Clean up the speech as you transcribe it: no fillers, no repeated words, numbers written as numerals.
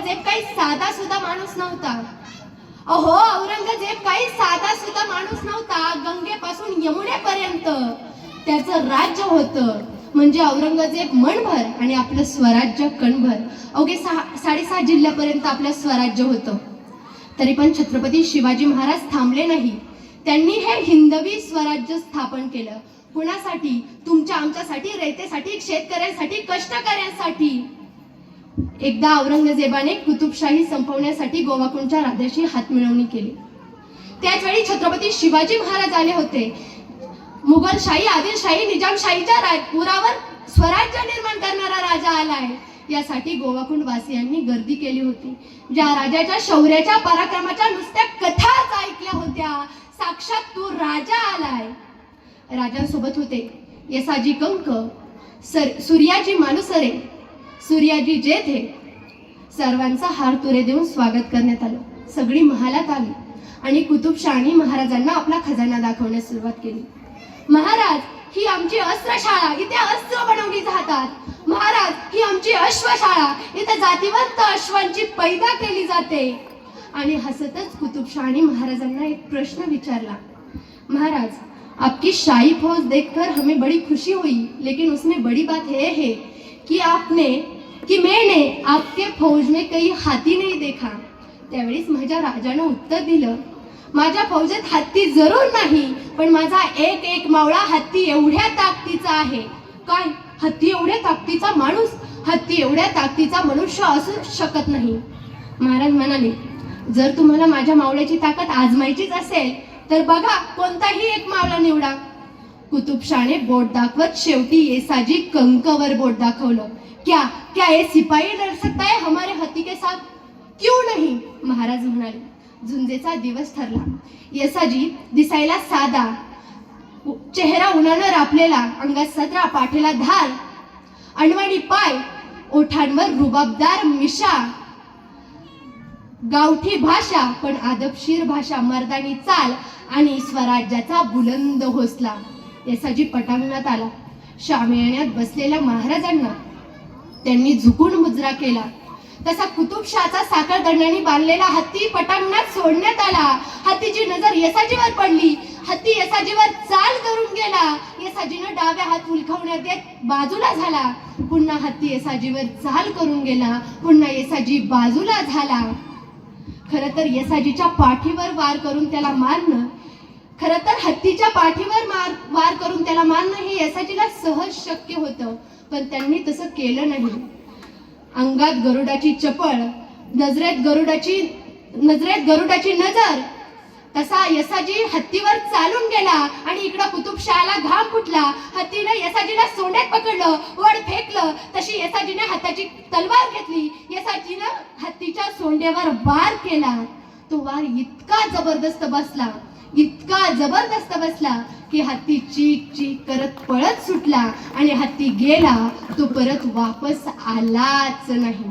औरंगजेब काही साधा सुद्धा माणूस नव्हता. अहो, औरंगजेब काही साधा सुद्धा माणूस नव्हता. गंगेपासून यमुनेपर्यंत त्याचं राज्य होतं. म्हणजे औरंगजेब मनभर आणि आपलं स्वराज्य कणभर. अवघे 6.5 जिल्ह्यापर्यंत आपलं स्वराज्य होतं. तरी पण छत्रपती शिवाजी महाराज थांबले नाही. त्यांनी हे हिंदवी स्वराज्य स्थापन केलं. कुणासाठी? तुमच्या आमच्यासाठी, रयतेसाठी, शेतकऱ्यांसाठी, कष्टकऱ्यांसाठी. एकदा औरंगजेबाने कुतुबशाही संपवण्यासाठी गोवाकुंच्या राजाशी हातमिळवणी केली. त्याच वेळी छत्रपती शिवाजी महाराज आले होते. मुघलशाही, आदिलशाही, निजामशाहीच्या उरावर स्वराज्य निर्माण करणारा राजा आलाय यासाठी गोवाकुंड वासियांनी गर्दी केली होती. ज्या राजाच्या शौर्याच्या पराक्रमाच्या नुसत्या कथाच ऐकल्या होत्या, साक्षात तो राजा आलाय. राजांसोबत होते येसाजी कंक, सूर्याजी मालुसरे, सूर्याजी जेथे. सर्वांचा हार तुरे देऊन स्वागत करण्यात आलं. सगळी महालात आली आणि कुतुबशाही महाराजांना आपला खजाना दाखवण्यास सुरुवात केली. महाराज, ही आमची अस्त्रशाळा, इथे अस्त्र बनवली जातात. महाराज, ही आमची अश्वशाळा, इथे जातिवंत अश्वांची पैदा केली जाते. आणि हसतच कुतुबशाही महाराजांना एक प्रश्न विचारला. महाराज, आपकी शाही फौज देखकर हमें बड़ी खुशी हुई, लेकिन उसमें बड़ी बात है कि मैंने आपके फौज में कहीं हाथी नहीं देखा. त्यावेळेस माझ्या राजानं उत्तर दिलं, माझ्या फौजेत हत्ती जरूर नाही, पण माझा एक एक मावळा हत्ती एवढ्या ताकदीचा आहे. काय? हत्ती एवढ्या ताकदीचा माणूस? हत्ती एवढ्या ताकदीचा मनुष्य असू शकत नाही. महाराज म्हणाले, जर तुम्हाला माझ्या मावळ्याची ताकद आजमायचीच असेल तर बघा, कोणताही एक मावळा निवडा. कुतुबशाने बोट दाखवत शेवटी येसाजी कंकवर बोट दाखवलं. क्या क्या ये सिपाही लड़ सकता है हमारे हत्ती के साथ? क्यों नहीं? महाराज म्हणाले. झुंजेचा दिवस ठरला. येसाजी दिसायला साधा, चेहरा उन्हानं रापलेला, अंगात सदरा, पाठीला धार, अणवाणी पाय, ओठांवर रुबाबदार मिशा, गावठी भाषा पण आदबशीर भाषा, मर्दानी चाल आणि स्वराज्याचा बुलंद हौसला. येसाजी पटांगणात आला. शामियाण्यात बसलेल्या महाराजांना त्यांनी झुकून मुजरा केला. तसा कुतुबशाहचा साखर दंडाने बांधलेला हत्ती पटांगणात सोडण्यात आला. हत्तीची नजर येसाजीवर पडली. हत्ती येसाजीवर चाल करून गेला. येसाजीनं डाव्या हात उलखवण्यात येत बाजूला झाला. पुन्हा हत्ती येसाजीवर चाल करून गेला. पुन्हा येसाजी बाजूला झाला. खरं तर येसाजीच्या पाठीवर वार करून त्याला मारणं, खरं तर हत्तीच्या पाठीवर वार करून त्याला मारणं हे येसाजीला सहज शक्य होतं, पण त्यांनी तसं केलं नाही. अंगात गरुडाची चपळ, नजरेत गरुडाची नजर. तसा येसाजी हत्तीवर चालून गेला आणि इकडं कुतुबशाहला घाम फुटला. हत्तीनं येसाजीला सोंड्यात पकडलं, वड फेकलं. तशी येसाजीने हाताची तलवार घेतली. येसाजीनं हत्तीच्या सोंड्यावर वार केला. तो वार इतका जबरदस्त बसला की हत्ती चीक चीक करत पळत सुटला आणि हत्ती गेला तो परत वापस आलाच नाही.